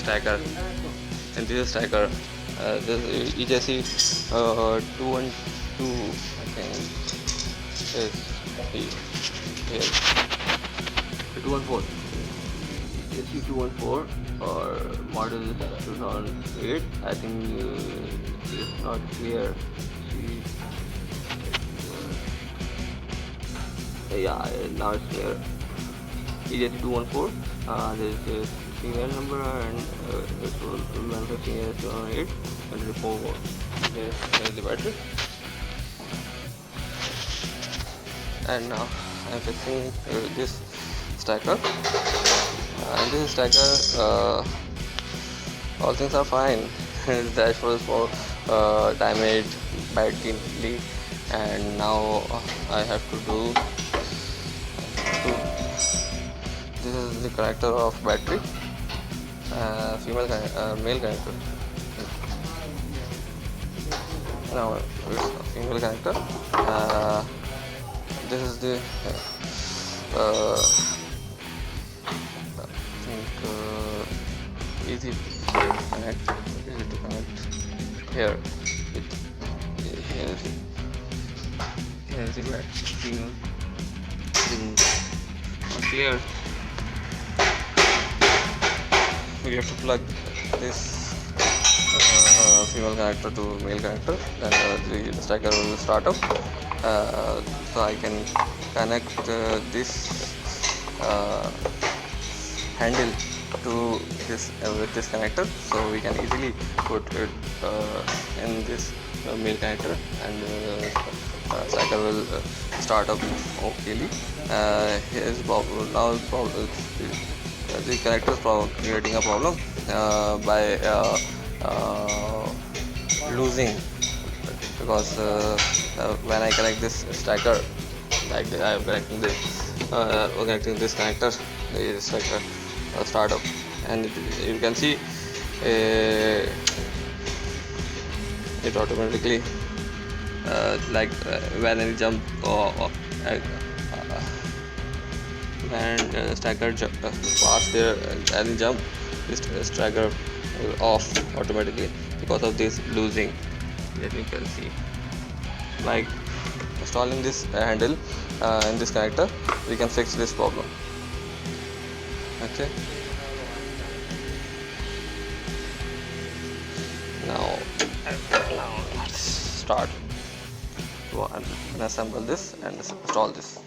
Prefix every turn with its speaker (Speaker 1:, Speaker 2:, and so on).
Speaker 1: stacker, and this is stacker. This is EJC 212, I think is here 214. EJC 214 or model 2008. I think it's not clear. See, yeah, now it's clear. EJC 214. This is serial number and this will manufacturing is 2008 and report. This is the battery. And now I'm fixing this stacker. And this stacker, all things are fine. The dashboard is for damaged badly, and now I have to do. This is the connector of battery, male connector. Now it's a female connector. This is the easy to connect here. Here's the battery. Here we have to plug this female connector to male connector, then the stacker will start up. So I can connect this handle to this with this connector, so we can easily put it in this male connector, and stacker will start up okayly. Here's now the connector is creating a problem by losing, because when I connect this stacker, like I am connecting this connector, the stacker start up, and you can see it automatically when any jump and stacker pass there, any jump, this stacker will off automatically because of this losing that you can see. Like installing this handle in this connector, we can fix this problem. Okay, now let's start to assemble this and install this.